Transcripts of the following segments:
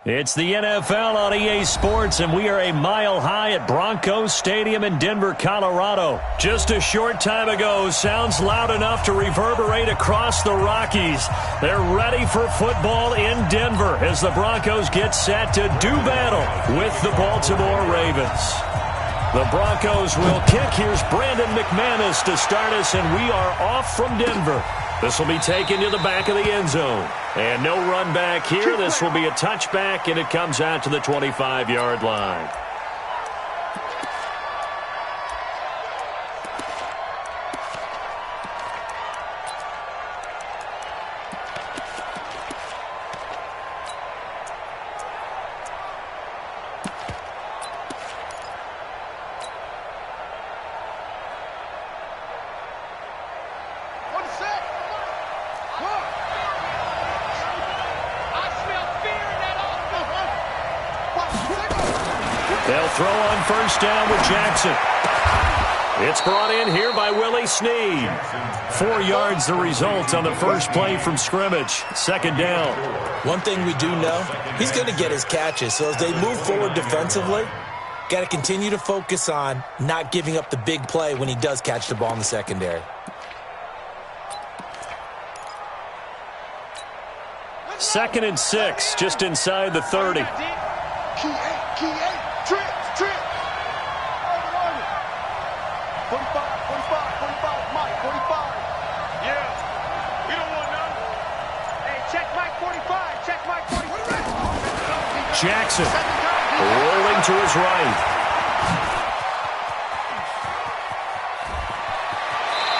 It's the NFL on EA Sports, and we are a mile high at Broncos Stadium in Denver, Colorado. Just a short time ago, sounds loud enough to reverberate across the Rockies. They're ready for football in Denver as the Broncos get set to do battle with the Baltimore Ravens. The Broncos will kick. Here's Brandon McManus to start us, and we are off from Denver. This will be taken to the back of the end zone. And no run back here. This will be a touchback, and it comes out to the 25-yard line. They'll throw on first down with Jackson. It's brought in here by Willie Snead. 4 yards the result on the first play from scrimmage. Second down. One thing we do know, he's going to get his catches. So as they move forward defensively, got to continue to focus on not giving up the big play when he does catch the ball in the secondary. Second and 6, just inside the 30. Jackson rolling to his right.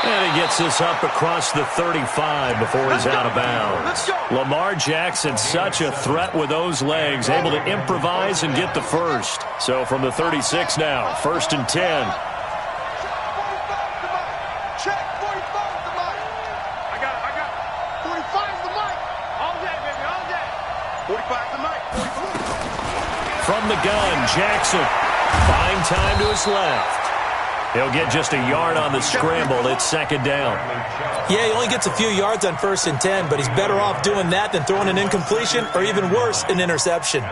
And he gets this up across the 35 before he's out of bounds. Lamar Jackson, such a threat with those legs, able to improvise and get the first. So from the 36 now, 1st and 10. From the gun, Jackson. Fine time to his left. He'll get just a yard on the scramble. It's second down. Yeah, he only gets a few yards on 1st and 10, but he's better off doing that than throwing an incompletion or even worse, an interception.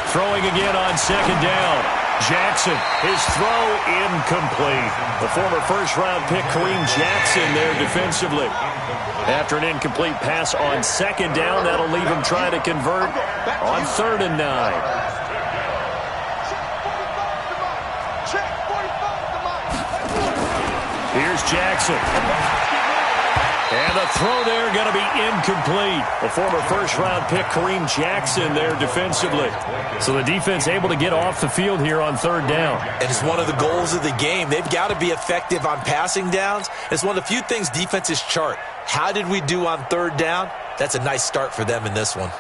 Throwing again on second down. Jackson, his throw incomplete. The former first-round pick, Kareem Jackson, there defensively. After an incomplete pass on second down, that'll leave him trying to convert on 3rd and 9. Here's Jackson. And the throw there going to be incomplete. The former first-round pick, Kareem Jackson, there defensively. So the defense able to get off the field here on 3rd down. And it's one of the goals of the game. They've got to be effective on passing downs. It's one of the few things defenses chart. How did we do on 3rd down? That's a nice start for them in this one.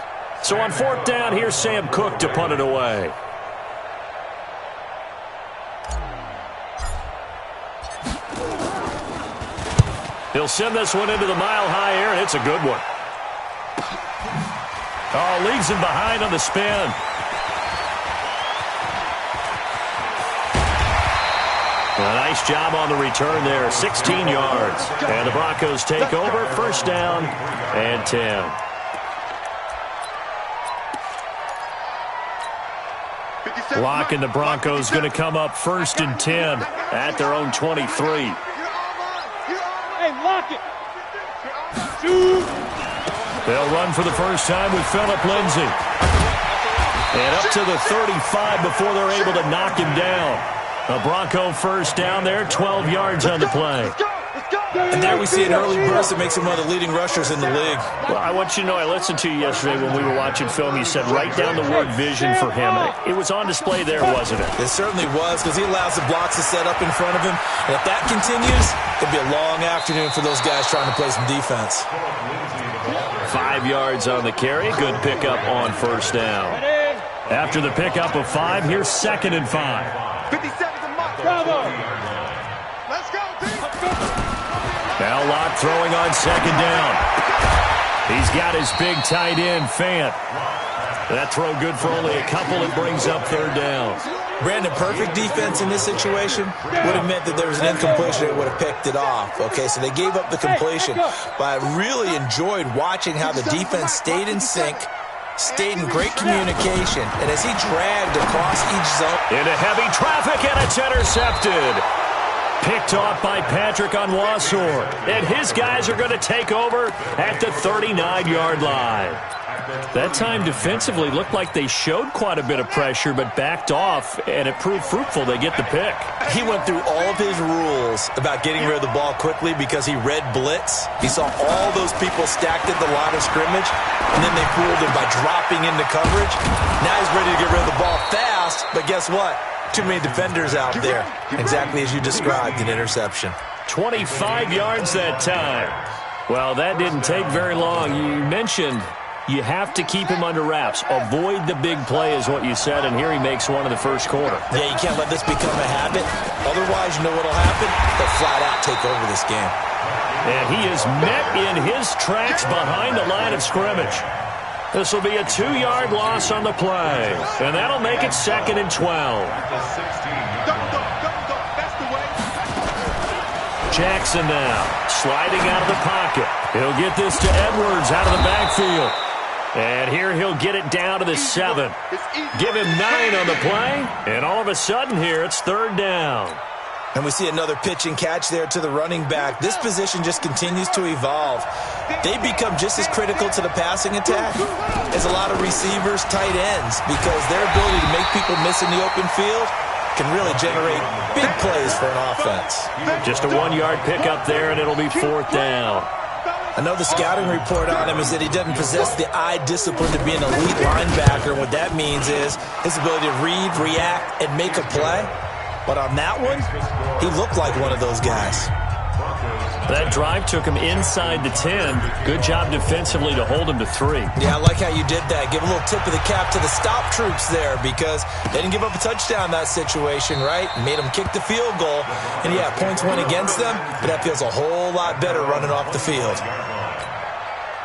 So on 4th down, here's Sam Cook to punt it away. He'll send this one into the mile-high air, and it's a good one. Oh, leaves him behind on the spin. A nice job on the return there, 16 yards. And the Broncos take over, 1st down and 10. Lock and the Broncos going to come up 1st and 10 at their own 23. Lock it. They'll run for the first time with Phillip Lindsay. And up to the 35 before they're able to knock him down. A Bronco first down there, 12 yards on the play. And there we see an early burst that makes him one of the leading rushers in the league. Well, I want you to know, I listened to you yesterday when we were watching film. You said write down the word vision for him. It was on display there, wasn't it? It certainly was, because he allows the blocks to set up in front of him. And if that continues, it'll be a long afternoon for those guys trying to play some defense. 5 yards on the carry. Good pickup on 1st down. After the pickup of 5, here's 2nd and 5. 50 seconds a month. Bravo. Let's go, Now Locke throwing on 2nd down. He's got his big tight end, Fant. That throw good for only a couple. It brings up third down. Brandon, perfect defense in this situation would have meant that there was an incompletion. They would have picked it off. Okay, so they gave up the completion. But I really enjoyed watching how the defense stayed in sync, stayed in great communication, and as he dragged across each zone. Into heavy traffic, and it's intercepted. Picked off by Patrick Onwuasor. And his guys are going to take over at the 39-yard line. That time defensively looked like they showed quite a bit of pressure but backed off, and it proved fruitful. They get the pick. He went through all of his rules about getting rid of the ball quickly because he read blitz. He saw all those people stacked at the line of scrimmage, and then they fooled him by dropping into coverage. Now he's ready to get rid of the ball fast, but guess what? Too many defenders out there. Exactly as you described, an interception. 25 yards that time. Well, that didn't take very long. You mentioned you have to keep him under wraps. Avoid the big play is what you said, and here he makes one in the first quarter. Yeah, you can't let this become a habit. Otherwise, you know what will happen? They'll flat out take over this game. And he is met in his tracks behind the line of scrimmage. This will be a 2-yard loss on the play, and that'll make it 2nd and 12. Jackson now, sliding out of the pocket. He'll get this to Edwards out of the backfield. And here he'll get it down to the 7. Give him 9 on the play, and all of a sudden here it's 3rd down. And we see another pitch and catch there to the running back. This position just continues to evolve. They become just as critical to the passing attack as a lot of receivers, tight ends, because their ability to make people miss in the open field can really generate big plays for an offense. Just a 1-yard pickup there, and it'll be 4th down. I know the scouting report on him is that he doesn't possess the eye discipline to be an elite linebacker. What that means is his ability to read, react, and make a play. But on that one, he looked like one of those guys. That drive took him inside the 10. Good job defensively to hold him to 3. Yeah, I like how you did that. Give a little tip of the cap to the stop troops there because they didn't give up a touchdown in that situation, right? Made them kick the field goal. And, yeah, points went against them, but that feels a whole lot better running off the field.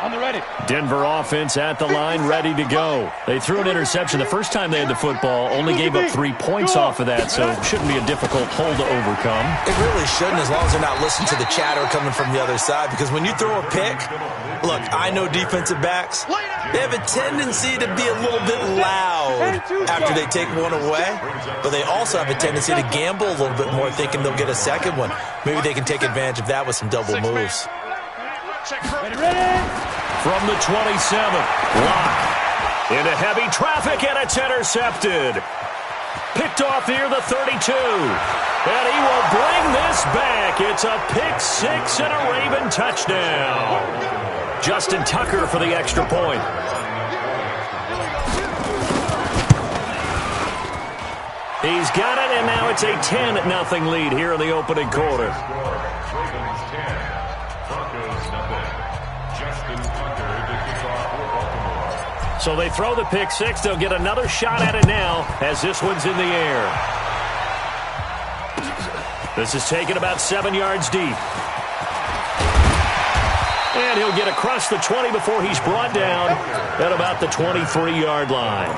On the ready. Denver offense at the line, ready to go. They threw an interception the first time they had the football, only gave up 3 points off of that, so it shouldn't be a difficult hole to overcome. It really shouldn't, as long as they're not listening to the chatter coming from the other side, because when you throw a pick, look, I know defensive backs, they have a tendency to be a little bit loud after they take one away, but they also have a tendency to gamble a little bit more, thinking they'll get a second one. Maybe they can take advantage of that with some double moves. Ready. From the 27, Locke into heavy traffic, and it's intercepted. Picked off here, the 32. And he will bring this back. It's a pick 6 and a Raven touchdown. Justin Tucker for the extra point. He's got it, and now it's a 10-0 lead here in the opening quarter. So they throw the pick 6. They'll get another shot at it now as this one's in the air. This is taken about 7 yards deep. And he'll get across the 20 before he's brought down at about the 23-yard line.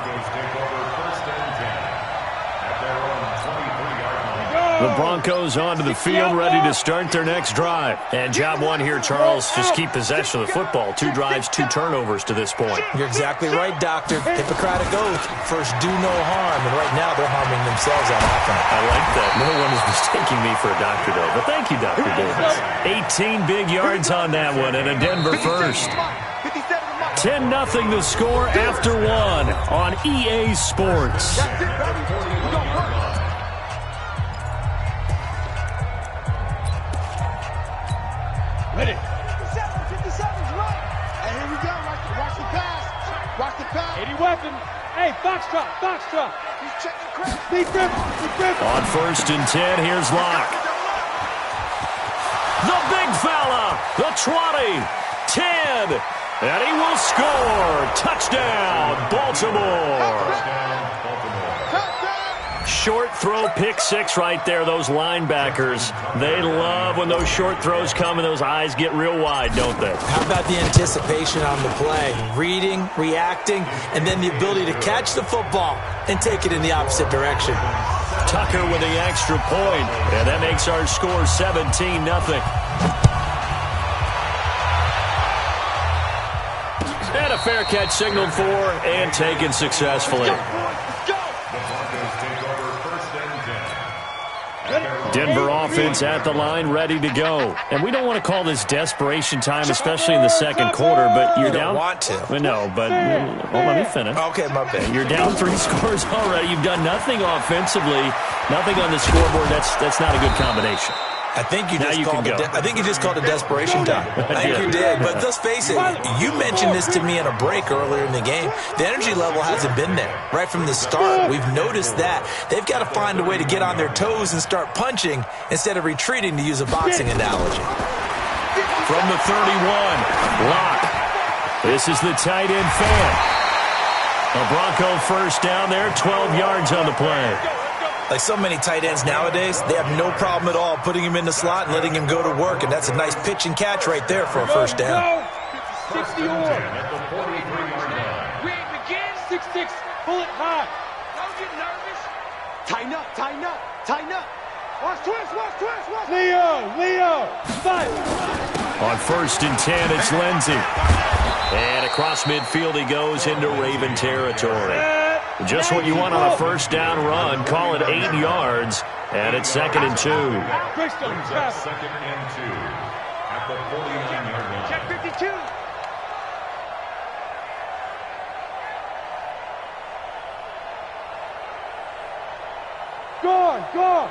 The Broncos onto the field, ready to start their next drive. And job one here, Charles, just keep possession of the football. 2 drives, 2 turnovers to this point. You're exactly right, Doctor. Hippocratic oath. First, do no harm. And right now, they're harming themselves on offense. I like that. No one is mistaking me for a doctor, though. But thank you, Dr. Davis. 18 big yards on that one, and a Denver first. 10-0 the score after 1 on EA Sports. Ready. 57's right. And here we go. Watch the pass. Watch the pass. 80 weapon. Hey, Foxtrot. He's checking Chris. Big grip. On 1st and 10, here's Locke. The big fella. The 20. 10. And he will score. Touchdown, Baltimore. Short throw, pick six right there. Those linebackers, they love when those short throws come and those eyes get real wide, don't they? How about the anticipation on the play? Reading, reacting, and then the ability to catch the football and take it in the opposite direction. Tucker with the extra point, and that makes our score 17-0. And a fair catch signaled for and taken successfully. Denver offense at the line, ready to go. And we don't want to call this desperation time, especially in the second quarter, but you're down. You don't want to. No, but well, let me finish. Okay, my bad. You're down 3 scores already. You've done nothing offensively, nothing on the scoreboard. That's not a good combination. I think you just called it desperation time. I think you did. But let's face it, you mentioned this to me in a break earlier in the game. The energy level hasn't been there right from the start. We've noticed that. They've got to find a way to get on their toes and start punching instead of retreating, to use a boxing analogy. From the 31, Locke. This is the tight end fan. A Bronco first down there, 12 yards on the play. Like so many tight ends nowadays, they have no problem at all putting him in the slot and letting him go to work, and that's a nice pitch and catch right there for a first down. 60 or. Read begin. 6-6. Bullet high. Don't get nervous. Tighten up, tighten up, tighten up. Watch twist, watch twist, watch. Leo. Fight. On 1st and 10, it's Lindsey. And across midfield he goes into Raven territory. Just what you want on a first down run. Call it 8 yards, and it's 2nd and 2. Second and 2 at the 49-yard line. Check 52. Gone.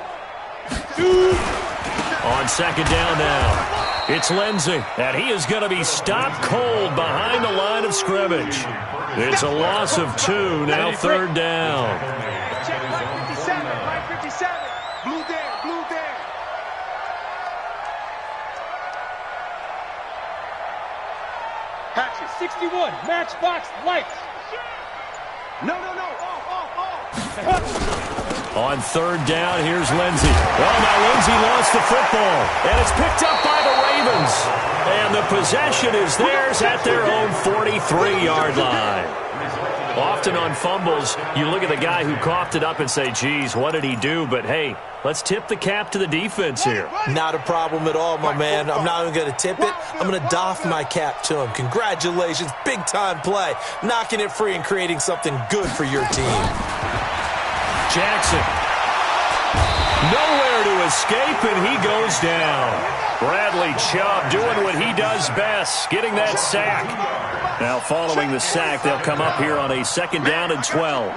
On 2nd down now, it's Lindsey, and he is going to be stopped cold behind the line of scrimmage. It's a loss of 2, now 3rd down. Check right 57, right 57. Blue there. Hatchet, 61, matchbox, lights. No. On 3rd down, here's Lindsey. Well, now Lindsey lost the football, and it's picked up by the Ravens. And the possession is theirs at their own 43-yard line. Often on fumbles, you look at the guy who coughed it up and say, geez, what did he do? But, hey, let's tip the cap to the defense here. Not a problem at all, my man. I'm not even going to tip it. I'm going to doff my cap to him. Congratulations. Big-time play. Knocking it free and creating something good for your team. Jackson. Nowhere to escape, and he goes down. Bradley Chubb doing what he does best, getting that sack. Now, following the sack, they'll come up here on a 2nd down and 12.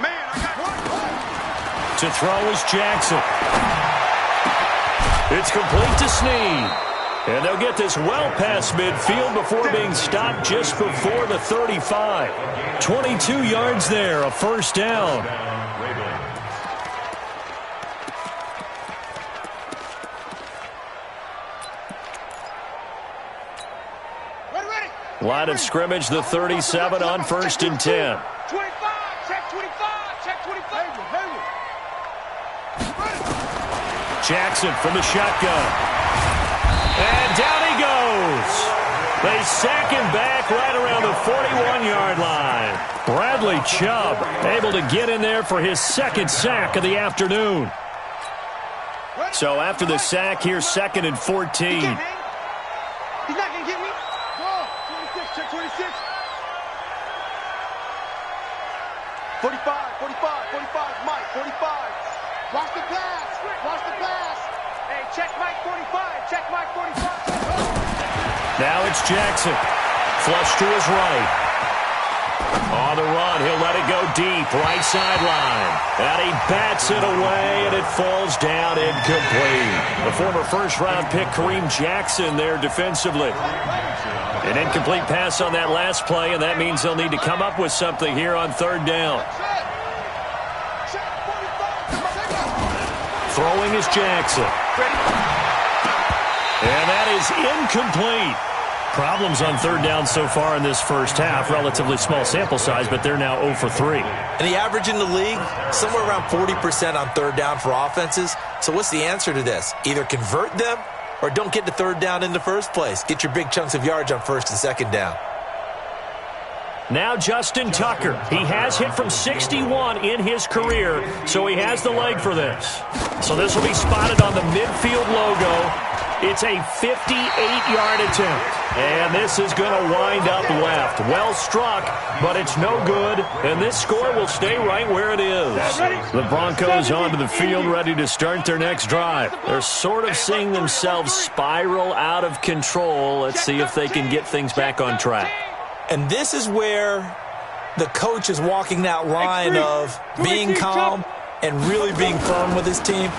To throw is Jackson. It's complete to Snead. And they'll get this well past midfield before being stopped just before the 35. 22 yards there, a first down. Line of scrimmage, the 37 on 1st and 10. 25, check 25, check 25. Jackson from the shotgun. And down he goes. They sack him back right around the 41-yard line. Bradley Chubb able to get in there for his 2nd sack of the afternoon. So after the sack, here's 2nd and 14. He's not going to get me. 26, check 26. 45, Mike, 45. Watch the pass. Hey, check Mike 45, check Mike 45. Now it's Jackson. Flush to his right. On the run, he'll let it go deep, right sideline. And he bats it away, and it falls down incomplete. The former first-round pick, Kareem Jackson, there defensively. An incomplete pass on that last play, and that means they'll need to come up with something here on 3rd down. Throwing is Jackson. And that is incomplete. Problems on third down so far in this first half. Relatively small sample size, but they're now 0 for 3. And the average in the league, somewhere around 40% on third down for offenses. So what's the answer to this? Either convert them or don't get to third down in the first place. Get your big chunks of yards on first and second down. Now Justin Tucker. He has hit from 61 in his career, so he has the leg for this. So this will be spotted on the midfield logo. It's a 58-yard attempt. And this is going to wind up left. Well struck, but it's no good. And this score will stay right where it is. The Broncos onto the field, ready to start their next drive. They're sort of seeing themselves spiral out of control. Let's see if they can get things back on track. And this is where the coach is walking that line of being calm and really being firm with his team.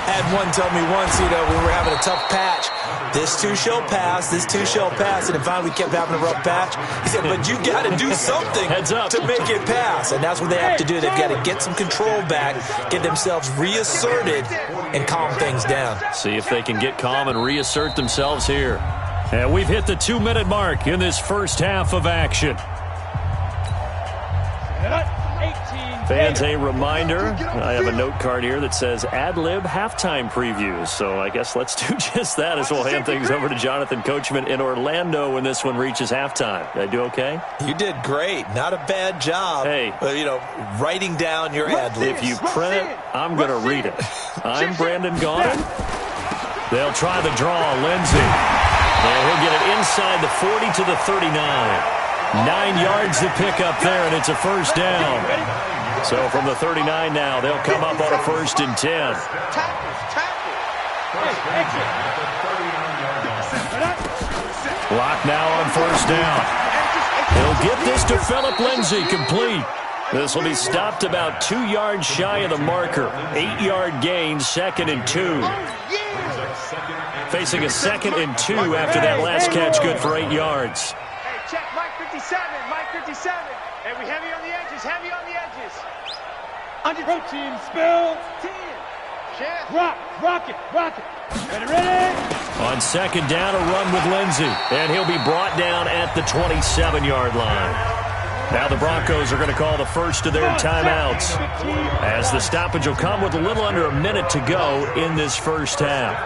Had one tell me once, we were having a tough patch. This too shall pass, this too shall pass. And finally we kept having a rough patch. He said, but you got to do something to make it pass. And that's what they have to do. They've got to get some control back, get themselves reasserted, and calm things down. See if they can get calm and reassert themselves here. And we've hit the 2-minute mark in this first half of action. Fans, a reminder, I have a note card here that says ad-lib halftime previews. So I guess let's do just that as we'll hand things over to Jonathan Coachman in Orlando when this one reaches halftime. Did I do okay? You did great. Not a bad job. Hey. Writing down your ad-lib. If you print it, I'm going to read it. I'm Brandon Gaudin. They'll try the draw. Lindsey. And he'll get it inside the 40 to the 39. 9 yards to pick up there, and it's a first down. So from the 39 now, they'll come up on a 1st and 10. Block now on 1st down. He'll get this to Phillip Lindsay, complete. This will be stopped about 2 yards shy of the marker. 8-yard gain, 2nd and 2. Facing a 2nd and 2 after that last catch, good for 8 yards. Hey, check Mike 57, Mike 57. Hey, we heavy on the edges, heavy on the edges. Under protein, spill, 10. Rock it. Ready? On 2nd down, a run with Lindsey. And he'll be brought down at the 27-yard line. Now the Broncos are going to call the first of their timeouts, as the stoppage will come with a little under a minute to go in this first half.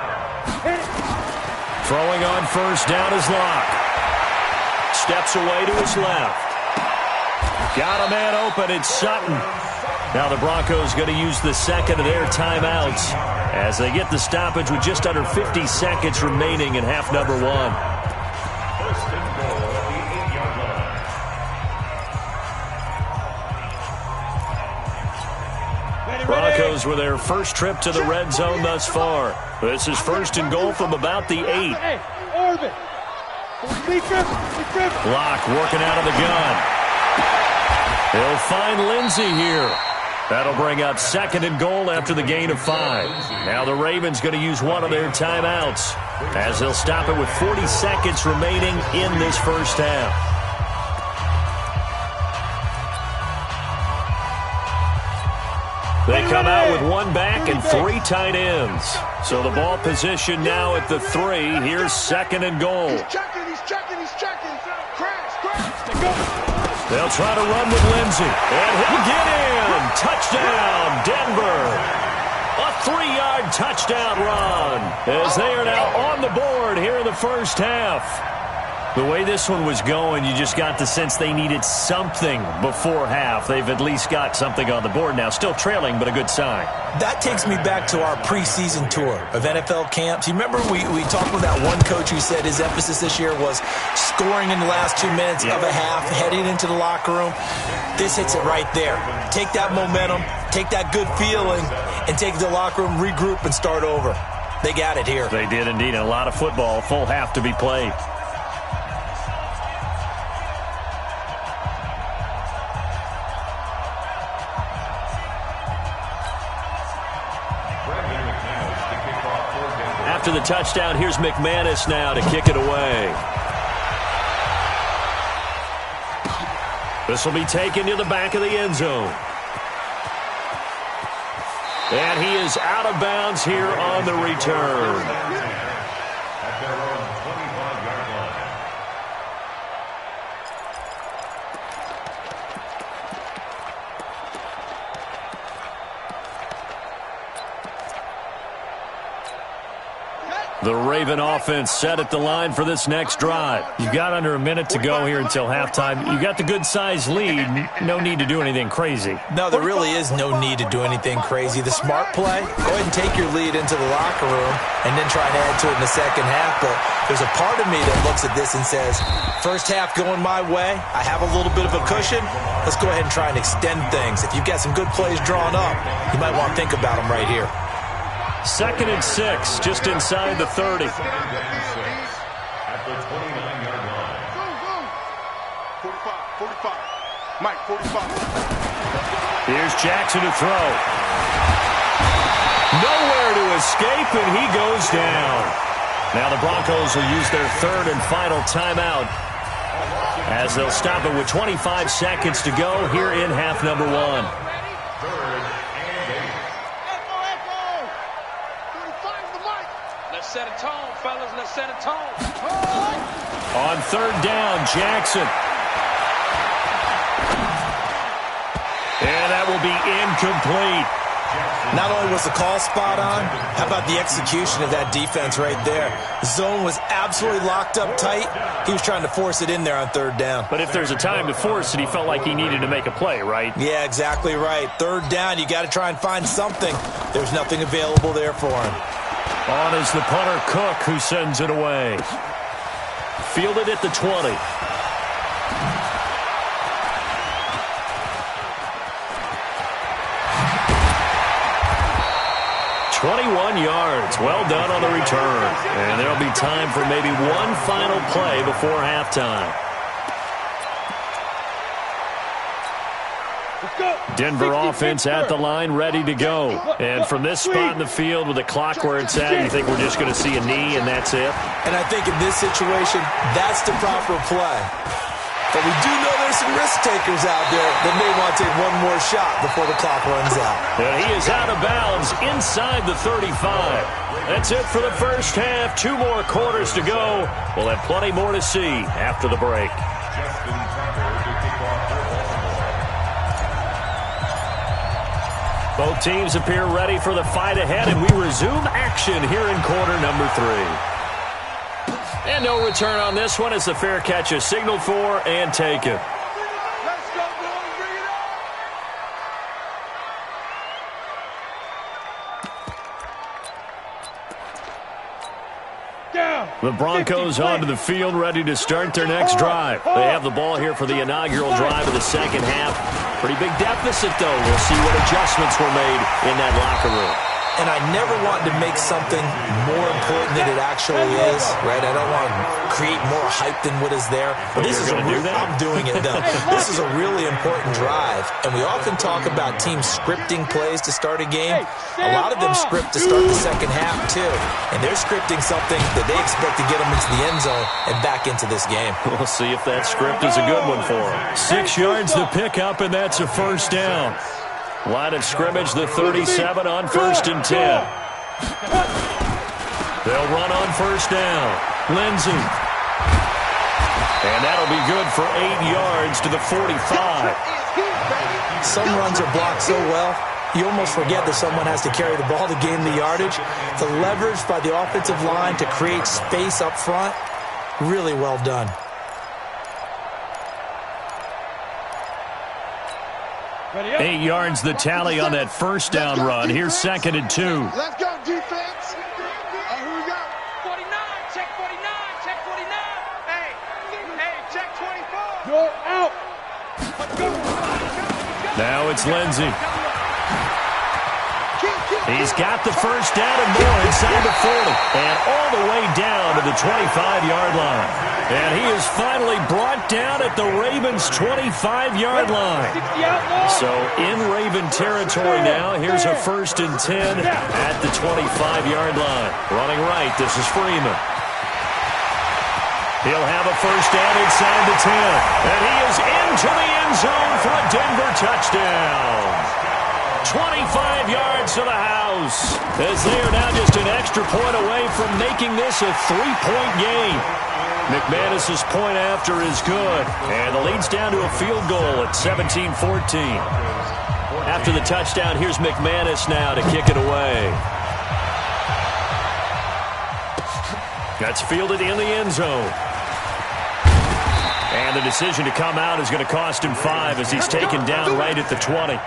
Throwing on 1st down is Locke. Steps away to his left. Got a man open. It's Sutton. Now the Broncos going to use the 2nd of their timeouts as they get the stoppage with just under 50 seconds remaining in half number 1. Broncos with their first trip to the red zone thus far. This is 1st and goal from about the 8. Locke working out of the gun. He'll find Lindsey here. That'll bring up 2nd and goal after the gain of 5. Now the Ravens going to use one of their timeouts as they'll stop it with 40 seconds remaining in this first half. They come out with 1 back and 3 tight ends. So the ball position now at the 3. Here's 2nd and goal. He's checking. Crash. They'll try to run with Lindsey. And he'll get in. Touchdown, Denver. A 3-yard touchdown run as they are now on the board here in the first half. The way this one was going, you just got the sense they needed something before half. They've at least got something on the board now. Still trailing, but a good sign. That takes me back to our preseason tour of NFL camps. You remember we talked with that one coach who said his emphasis this year was scoring in the last 2 minutes of a half, heading into the locker room. This hits it right there. Take that momentum, take that good feeling, and take it to the locker room, regroup, and start over. They got it here. They did indeed. A lot of football, full half to be played. After the touchdown, here's McManus now to kick it away. This will be taken to the back of the end zone. And he is out of bounds here on the return. The Raven offense set at the line for this next drive. You've got under a minute to go here until halftime. You got the good-sized lead. No need to do anything crazy. No, there really is no need to do anything crazy. The smart play, go ahead and take your lead into the locker room and then try to add to it in the second half. But there's a part of me that looks at this and says, first half going my way, I have a little bit of a cushion. Let's go ahead and try and extend things. If you've got some good plays drawn up, you might want to think about them right here. 2nd and 6, just inside the 30. At the 29-yard line. 45. Mike, 45. Here's Jackson to throw. Nowhere to escape, and he goes down. Now the Broncos will use their 3rd and final timeout as they'll stop it with 25 seconds to go here in half number 1. Set a tone, fellas. Let's set a tone. On 3rd down, Jackson. And that will be incomplete. Not only was the call spot on, how about the execution of that defense right there? The zone was absolutely locked up tight. He was trying to force it in there on 3rd down. But if there's a time to force it, he felt like he needed to make a play, right? Yeah, exactly right. 3rd down, you got to try and find something. There's nothing available there for him. On is the punter, Cook, who sends it away. Fielded at the 20. "21 yards. Well done on the return. And there'll be time for maybe one final play before halftime. Denver offense at the line, ready to go. And from this spot in the field with the clock where it's at, you think we're just going to see a knee and that's it? And I think in this situation, that's the proper play. But we do know there's some risk takers out there that may want to take one more shot before the clock runs out. And he is out of bounds inside the 35. That's it for the first half. 2 more quarters to go. We'll have plenty more to see after the break. Both teams appear ready for the fight ahead, and we resume action here in quarter number 3. And no return on this one as the fair catch is signaled for and taken. Let's go, boys. Bring it on. Down. The Broncos onto the field, ready to start their next drive. They have the ball here for the inaugural drive of the second half. Pretty big deficit, though. We'll see what adjustments were made in that locker room. And I never want to make something more important than it actually is, right? I don't want to create more hype than what is there. But this is I'm doing it, though. This is a really important drive. And we often talk about teams scripting plays to start a game. A lot of them script to start the second half, too. And they're scripting something that they expect to get them into the end zone and back into this game. We'll see if that script is a good one for them. 6 yards to pick up, and that's a first down. Line of scrimmage, the 37 on 1st and 10. They'll run on 1st down. Lindsey. And that'll be good for 8 yards to the 45. Some runs are blocked so well, you almost forget that someone has to carry the ball to gain the yardage. The leverage by the offensive line to create space up front, really well done. Eight yards the tally on that first down run. Here's 2nd and 2. Let's go, defense. Who we got? 49. Check 49. Check 49. Hey, check 24. You're out. Now it's Lindsey. He's got the first down and more inside the 40. And all the way down to the 25-yard line. And he is finally brought down at the Ravens' 25-yard line. So in Raven territory now, here's a 1st and 10 at the 25-yard line. Running right, this is Freeman. He'll have a first down inside the 10. And he is into the end zone for a Denver touchdown. 25 yards to the house, as they are now just an extra point away from making this a 3-point game. McManus's point after is good, and the lead's down to a field goal at 17-14. After the touchdown, here's McManus now to kick it away. That's fielded in the end zone. And the decision to come out is going to cost him 5 as he's taken down right at the 20.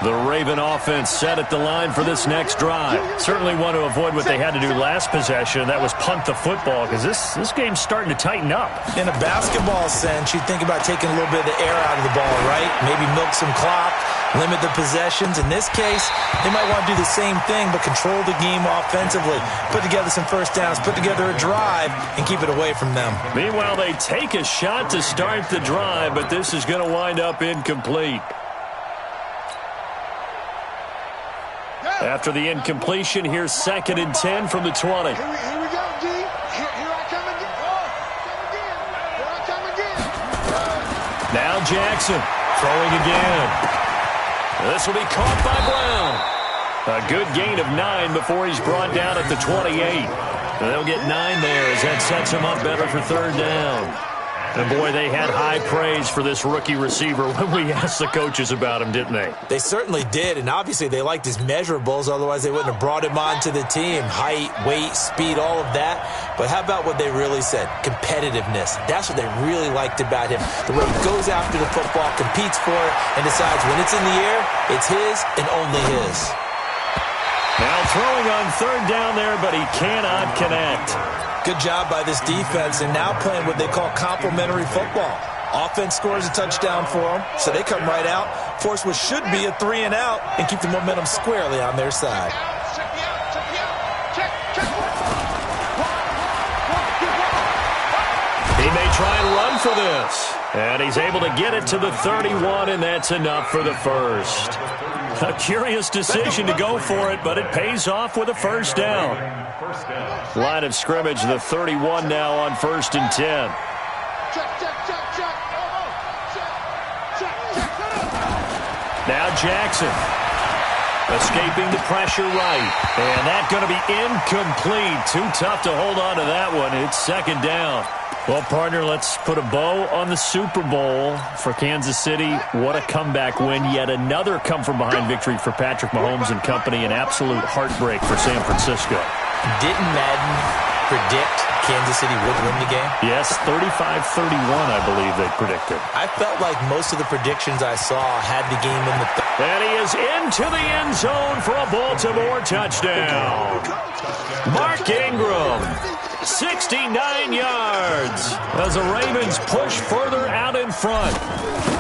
The Raven offense set at the line for this next drive. Certainly want to avoid what they had to do last possession. That was punt the football because this game's starting to tighten up. In a basketball sense, you'd think about taking a little bit of the air out of the ball, right? Maybe milk some clock, limit the possessions. In this case, they might want to do the same thing but control the game offensively. Put together some first downs, put together a drive, and keep it away from them. Meanwhile, they take a shot to start the drive, but this is going to wind up incomplete. After the incompletion, here's 2nd and 10 from the 20. Here we go, G. Here I come again. Here I come again. Now Jackson throwing again. This will be caught by Brown. A good gain of 9 before he's brought down at the 28. They'll get 9 there as that sets him up better for 3rd down. And, boy, they had high praise for this rookie receiver when we asked the coaches about him, didn't they? They certainly did, and obviously they liked his measurables. Otherwise, they wouldn't have brought him onto the team. Height, weight, speed, all of that. But how about what they really said? Competitiveness. That's what they really liked about him. The way he goes after the football, competes for it, and decides when it's in the air, it's his and only his. Now throwing on 3rd down there, but he cannot connect. Good job by this defense, and now playing what they call complementary football. Offense scores a touchdown for them, so they come right out, force what should be a 3 and out, and keep the momentum squarely on their side. He may try and run for this. And he's able to get it to the 31, and that's enough for the first. A curious decision to go for it, but it pays off with a 1st down. Line of scrimmage, the 31 now on 1st and 10. Now Jackson escaping the pressure right. And that's going to be incomplete. Too tough to hold on to that one. It's 2nd down. Well, partner, let's put a bow on the Super Bowl for Kansas City. What a comeback win. Yet another come-from-behind victory for Patrick Mahomes and company. An absolute heartbreak for San Francisco. Didn't Madden predict Kansas City would win the game? Yes, 35-31, I believe they predicted. I felt like most of the predictions I saw had the game in the... And he is into the end zone for a Baltimore touchdown. Mark Ingram, 69 yards as the Ravens push further out in front.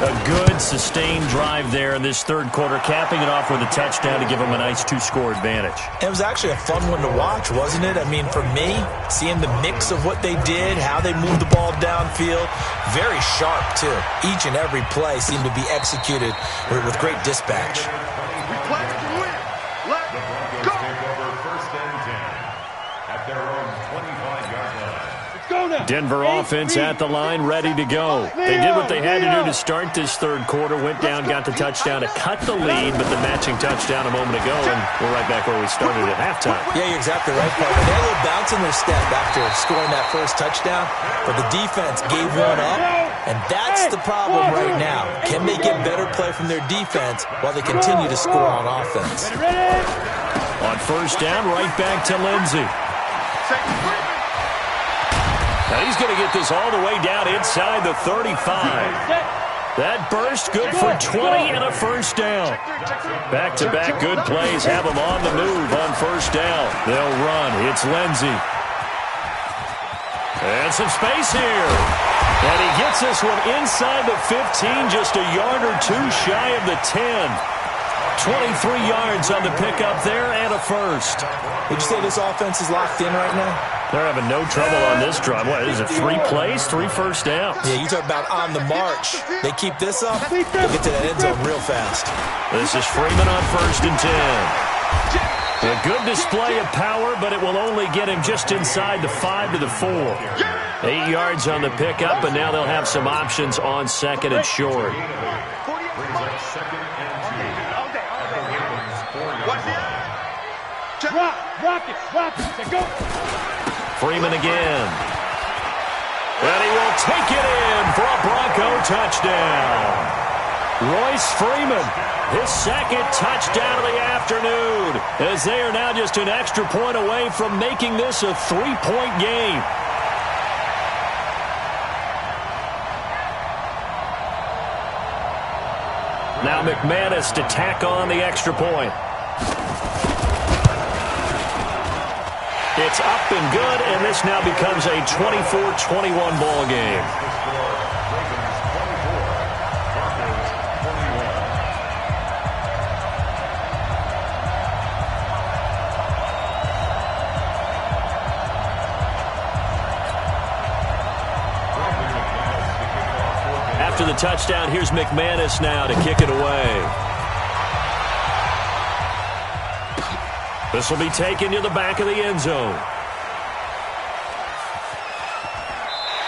A good, sustained drive there in this 3rd quarter, capping it off with a touchdown to give them a nice 2-score advantage. It was actually a fun one to watch, wasn't it? I mean, for me, seeing the mix of what they did, how they moved the ball downfield, very sharp, too. Each and every play seemed to be executed with great dispatch. We play to win. Let's go. First and 10 at their own 25-yard line. Let's go now. Denver offense at the line, ready to go. They did what they had to do to start this 3rd quarter, went down, got the touchdown to cut the lead, but the matching touchdown a moment ago, and we're right back where we started at halftime. Yeah, you're exactly right, partner. They had a little bounce in their step after scoring that first touchdown, but the defense gave one up, and that's the problem right now. Can they get better play from their defense while they continue to score on offense? On 1st down, right back to Lindsey. Now he's going to get this all the way down inside the 35. That burst good for 20 and a 1st down. Back-to-back good plays have them on the move on 1st down. They'll run. It's Lindsey. And some space here. And he gets this one inside the 15, just a yard or 2 shy of the 10. 23 yards on the pickup there and a 1st. Would you say this offense is locked in right now? They're having no trouble on this drive. What is it, 3 plays, 3 first downs? Yeah, you talk about on the march. They keep this up, they'll get to that end zone real fast. This is Freeman on 1st and 10. A good display of power, but it will only get him just inside the 5 to the 4. 8 yards on the pickup, and now they'll have some options on 2nd and short. Rock it, go. Freeman again. And he will take it in for a Bronco touchdown. Royce Freeman, his second touchdown of the afternoon, as they are now just an extra point away from making this a 3-point game. Now McManus to tack on the extra point. It's up and good, and this now becomes a 24-21 ball game. After the touchdown, here's McManus now to kick it away. This will be taken to the back of the end zone.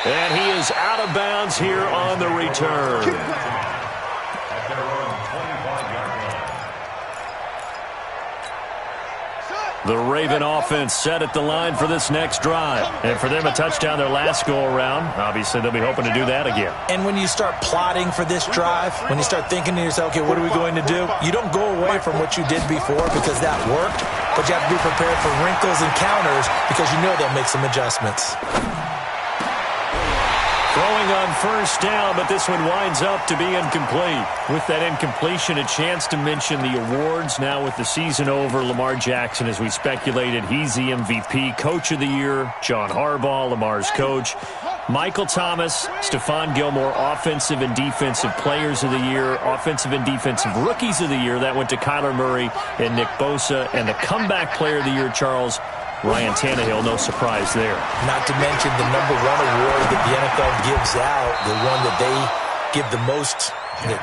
And he is out of bounds here on the return. At their own 25-yard line. The Raven offense set at the line for this next drive. And for them, a touchdown their last go-around. Obviously, they'll be hoping to do that again. And when you start plotting for this drive, when you start thinking to yourself, okay, what are we going to do? You don't go away from what you did before because that worked, but you have to be prepared for wrinkles and counters because you know they'll make some adjustments. Throwing on first down, but this one winds up to be incomplete. With that incompletion, a chance to mention the awards. Now with the season over, Lamar Jackson, as we speculated, he's the MVP, Coach of the Year. John Harbaugh, Lamar's coach. Michael Thomas, Stephon Gilmore, Offensive and Defensive Players of the Year. Offensive and Defensive Rookies of the Year. That went to Kyler Murray and Nick Bosa. And the Comeback Player of the Year, Charles, Ryan Tannehill, no surprise there. Not to mention the #1 award that the NFL gives out, the one that they give the most,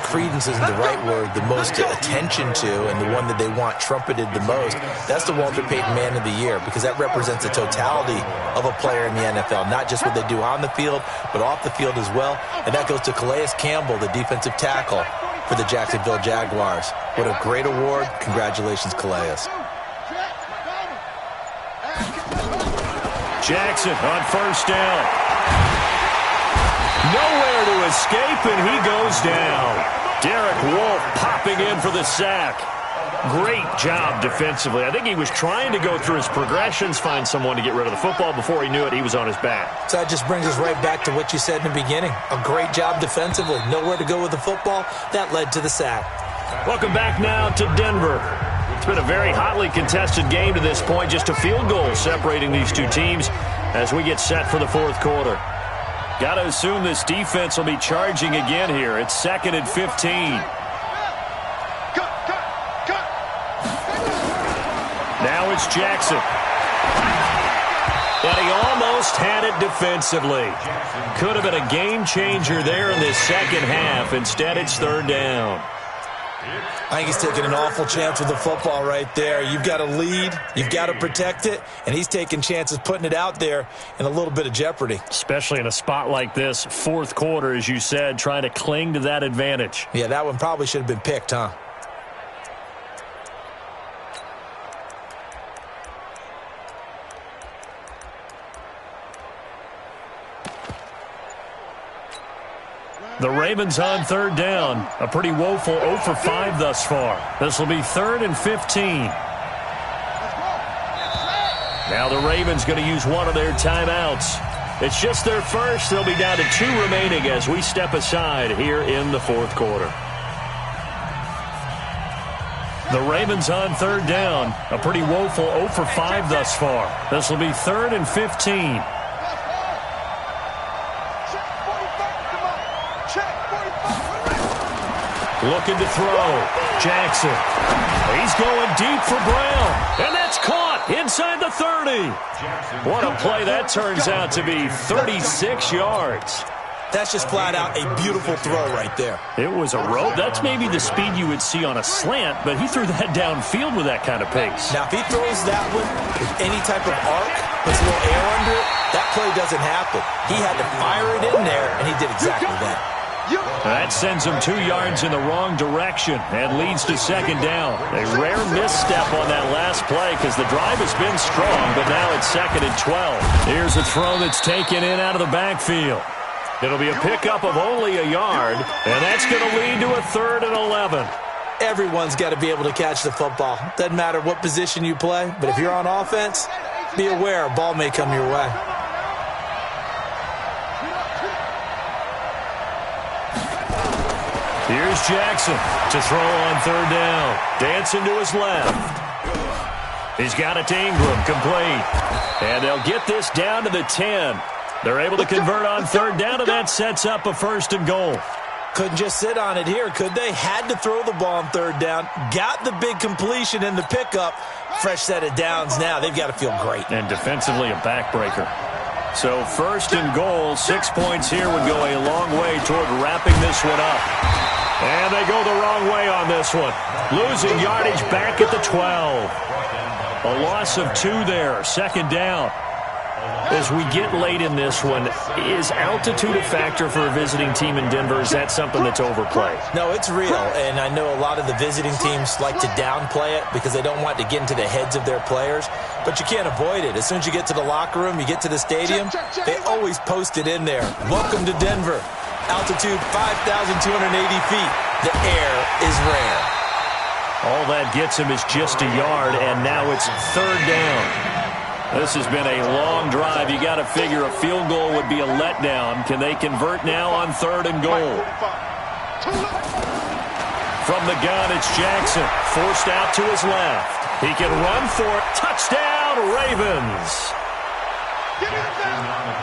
credence isn't the right word, the most attention to, and the one that they want trumpeted the most. That's the Walter Payton Man of the Year, because that represents the totality of a player in the NFL, not just what they do on the field, but off the field as well. And that goes to Calais Campbell, the defensive tackle for the Jacksonville Jaguars. What a great award. Congratulations, Calais. Jackson on first down. Nowhere to escape, and he goes down. Derek Wolfe popping in for the sack. Great job defensively. I think he was trying to go through his progressions, find someone to get rid of the football. Before he knew it, he was on his back. So that just brings us right back to what you said in the beginning. A great job defensively. Nowhere to go with the football. That led to the sack. Welcome back now to Denver. It's been a very hotly contested game to this point. Just a field goal separating these two teams as we get set for the fourth quarter. Got to assume this defense will be charging again here. It's 2nd and 15. Now it's Jackson. And he almost had it defensively. Could have been a game changer there in this second half. Instead, it's 3rd down. I think he's taking an awful chance with the football right there. You've got to lead. You've got to protect it. And he's taking chances, putting it out there in a little bit of jeopardy. Especially in a spot like this, fourth quarter, as you said, trying to cling to that advantage. Yeah, that one probably should have been picked, huh? The Ravens on 3rd down. A pretty woeful 0 for 5 thus far. This will be 3rd and 15. Now the Ravens going to use one of their timeouts. It's just their first. They'll be down to 2 remaining as we step aside here in the fourth quarter. The Ravens on 3rd down. A pretty woeful 0 for 5 thus far. This will be 3rd and 15. Looking to throw. Jackson. He's going deep for Brown. And that's caught inside the 30. What a play that turns out to be. 36 yards. That's just flat out a beautiful throw right there. It was a rope. That's maybe the speed you would see on a slant, but he threw that downfield with that kind of pace. Now, if he throws that one with any type of arc, puts a little air under it, that play doesn't happen. He had to fire it in there, and he did exactly that. That sends him 2 yards in the wrong direction and leads to 2nd down. A rare misstep on that last play because the drive has been strong, but now it's 2nd and 12. Here's a throw that's taken in out of the backfield. It'll be a pickup of only a yard, and that's going to lead to a 3rd and 11. Everyone's got to be able to catch the football. Doesn't matter what position you play, but if you're on offense, be aware a ball may come your way. Here's Jackson to throw on 3rd down. Dancing to his left. He's got it to Ingram, complete. And they'll get this down to the 10. They're able to convert on 3rd down, and that sets up a 1st and goal. Couldn't just sit on it here, could they? Had to throw the ball on 3rd down. Got the big completion in the pickup. Fresh set of downs now. They've got to feel great. And defensively a backbreaker. So 1st and goal, 6 points here would go a long way toward wrapping this one up. And they go the wrong way on this one. Losing yardage back at the 12. A loss of 2 there, 2nd down. As we get late in this one, is altitude a factor for a visiting team in Denver? Is that something that's overplayed? No, it's real, and I know a lot of the visiting teams like to downplay it because they don't want to get into the heads of their players, but you can't avoid it. As soon as you get to the locker room, you get to the stadium, they always post it in there. Welcome to Denver. Altitude 5,280 feet. The air is rare. All that gets him is just a yard, and now it's 3rd down. This has been a long drive. You got to figure a field goal would be a letdown. Can they convert now on 3rd and goal? From the gun, it's Jackson. Forced out to his left. He can run for it. Touchdown, Ravens.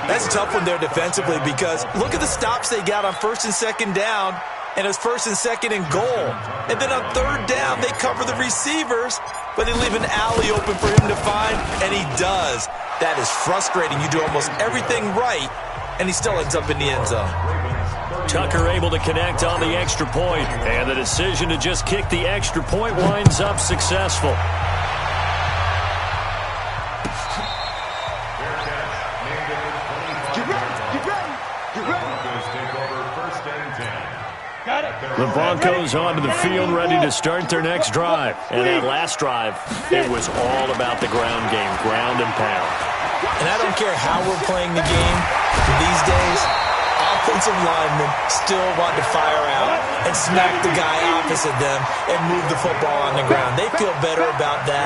That's a tough one there defensively because look at the stops they got on 1st and 2nd down, and it's 1st and 2nd and goal. And then on 3rd down, they cover the receivers, but they leave an alley open for him to find, and he does. That is frustrating. You do almost everything right, and he still ends up in the end zone. Tucker able to connect on the extra point, and the decision to just kick the extra point winds up successful. The Broncos onto the field, ready to start their next drive. And that last drive, it was all about the ground game, ground and pound. And I don't care how we're playing the game these days, offensive linemen still want to fire out and smack the guy opposite them and move the football on the ground. They feel better about that.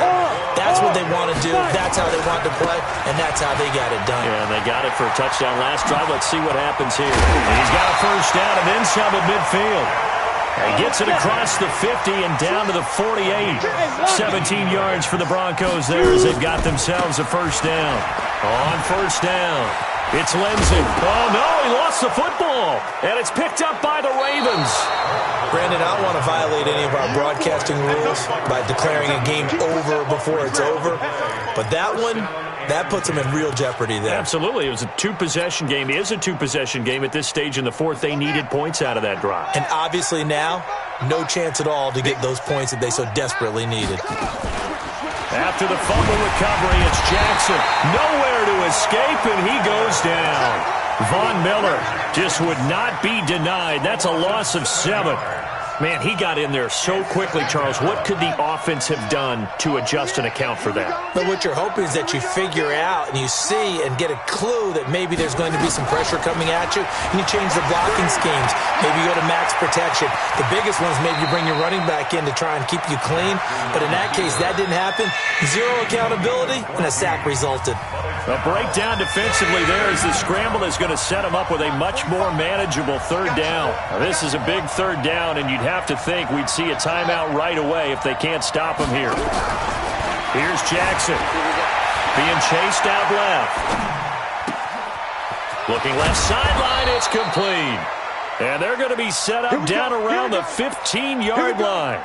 That's what they want to do. That's how they want to play, and that's how they got it done. Yeah, and they got it for a touchdown last drive. Let's see what happens here. And he's got a 1st down and then some at midfield. He gets it across the 50 and down to the 48. 17 yards for the Broncos there as they've got themselves a 1st down. On 1st down, it's Lindsay. Oh, no, he lost the football. And it's picked up by the Ravens. Brandon, I don't want to violate any of our broadcasting rules by declaring a game over before it's over. But that one, that puts them in real jeopardy there. Absolutely. It was a 2-possession game. It is a 2-possession game at this stage in the 4th. They needed points out of that drive. And obviously now, no chance at all to get those points that they so desperately needed. After the fumble recovery, it's Jackson. Nowhere to escape, and he goes down. Von Miller just would not be denied. That's a loss of 7. Man, he got in there so quickly, Charles. What could the offense have done to adjust and account for that? But what you're hoping is that you figure out and you see and get a clue that maybe there's going to be some pressure coming at you, and you change the blocking schemes. Maybe you go to max protection. The biggest one is maybe you bring your running back in to try and keep you clean. But in that case, that didn't happen. 0 accountability, and a sack resulted. A breakdown defensively there as the scramble is going to set them up with a much more manageable 3rd down. Now, this is a big 3rd down, and you'd have to think we'd see a timeout right away if they can't stop him here. Here's Jackson being chased out left. Looking left sideline, it's complete. And they're going to be set up down around the 15-yard line.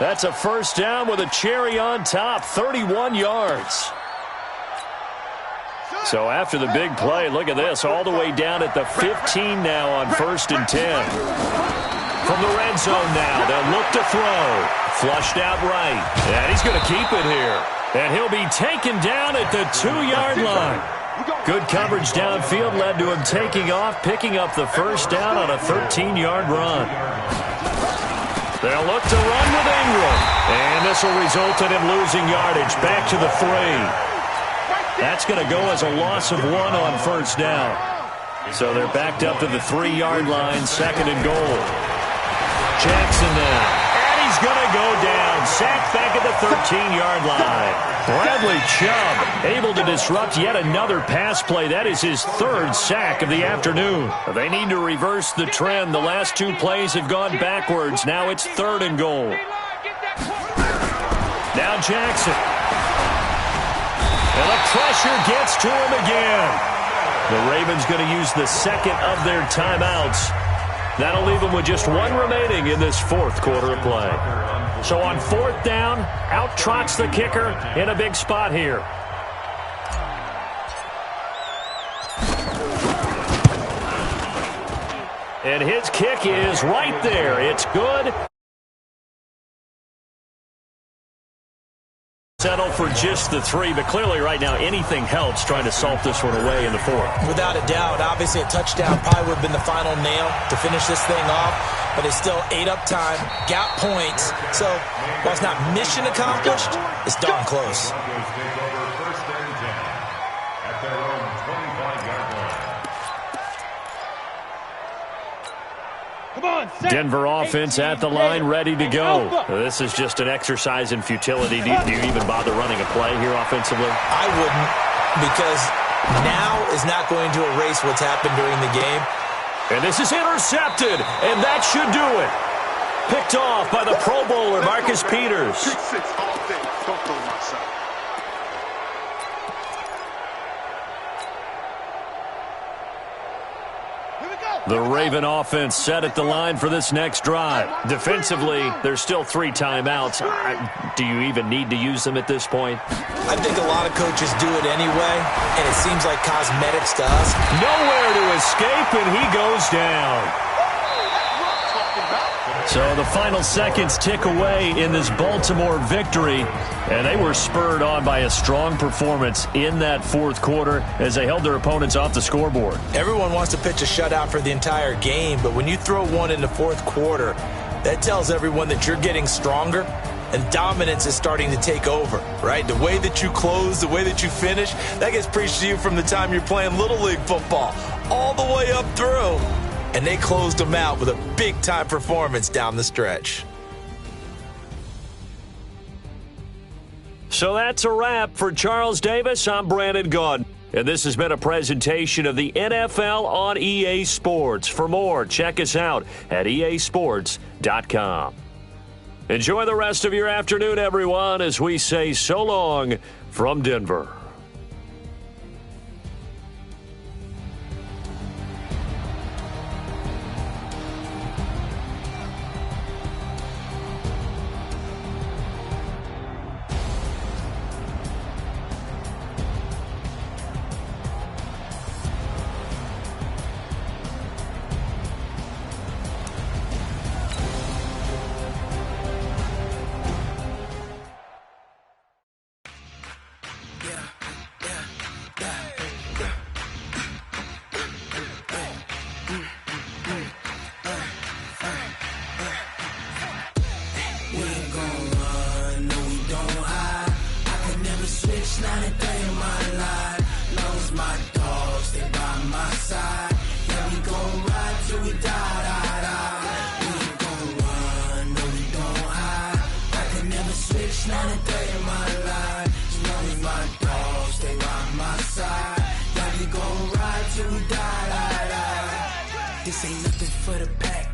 That's a 1st down with a cherry on top, 31 yards. So after the big play, look at this, all the way down at the 15 now on 1st and 10. From the red zone now, they'll look to throw. Flushed out right, and he's going to keep it here. And he'll be taken down at the 2-yard line. Good coverage downfield led to him taking off, picking up the 1st down on a 13-yard run. They'll look to run with Ingram. And this will result in him losing yardage back to the 3. That's going to go as a loss of 1 on 1st down. So they're backed up to the 3-yard line, 2nd and goal. Jackson now. And he's going to go down. Sacked back at the 13-yard line. Bradley Chubb able to disrupt yet another pass play. That is his 3rd sack of the afternoon. They need to reverse the trend. The last 2 plays have gone backwards. Now it's 3rd and goal. Now Jackson. And the pressure gets to him again. The Ravens going to use the 2nd of their timeouts. That'll leave them with just 1 remaining in this 4th quarter of play. So on 4th down, out trots the kicker in a big spot here. And his kick is right there. It's good. Settle for just the 3, but clearly right now anything helps trying to salt this one away in the 4th. Without a doubt, obviously a touchdown probably would have been the final nail to finish this thing off, but it's still 8 up time, got points, so while it's not mission accomplished, it's darn close. Denver offense at the line, ready to go. This is just an exercise in futility. Do you even bother running a play here offensively? I wouldn't, because now is not going to erase what's happened during the game. And this is intercepted, and that should do it. Picked off by the Pro Bowler, Marcus Peters. The Raven offense set at the line for this next drive. Defensively, there's still 3 timeouts. Do you even need to use them at this point? I think a lot of coaches do it anyway, and it seems like cosmetics to us. Nowhere to escape, and he goes down. So the final seconds tick away in this Baltimore victory, and they were spurred on by a strong performance in that 4th quarter as they held their opponents off the scoreboard. Everyone wants to pitch a shutout for the entire game, but when you throw one in the 4th quarter, that tells everyone that you're getting stronger and dominance is starting to take over, right? The way that you close, the way that you finish, that gets preached to you from the time you're playing Little League football all the way up through. And they closed them out with a big-time performance down the stretch. So that's a wrap for Charles Davis. I'm Brandon Gaudin. And this has been a presentation of the NFL on EA Sports. For more, check us out at easports.com. Enjoy the rest of your afternoon, everyone, as we say so long from Denver. This ain't nothing for the pack.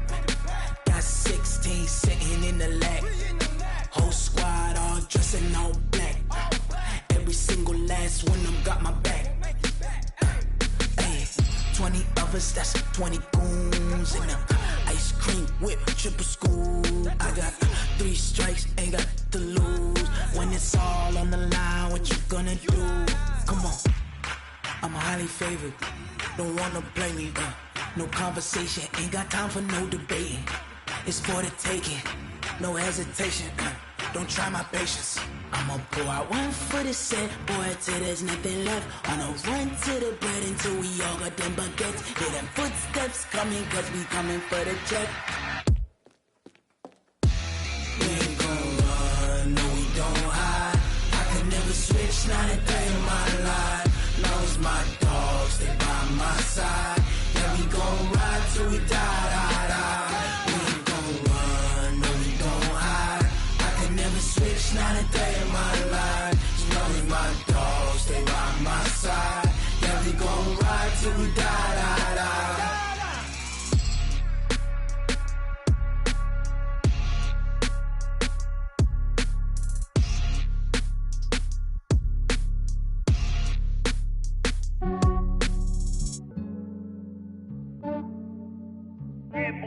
Got 16 sitting in the lap. Whole squad all dressed in all black. Every single last one of them got my back. Hey, 20 of us, that's 20 goons. And the ice cream whip, triple scoop. I got 3 strikes, ain't got to lose. When it's all on the line, what you gonna do? Come on, I'm highly favored. Don't wanna play me, no conversation, ain't got time for no debating. It's for the taking, no hesitation, don't try my patience. I'ma pour out one for the set, boy, till there's nothing left. On a run to the bread until we all got them baguettes. Hear them footsteps coming, cause we coming for the check. We ain't gon' run, no we don't hide. I can never switch, not a day in my life. Long as my dogs, they by my side. till we die, die, die. We ain't gon' run, no, we gon' hide. I can never switch, not a day in my life. You know me, my dog, stay by my side. Yeah, we gon' ride till we die, die, die.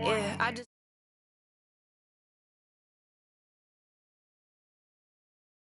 Yeah, I just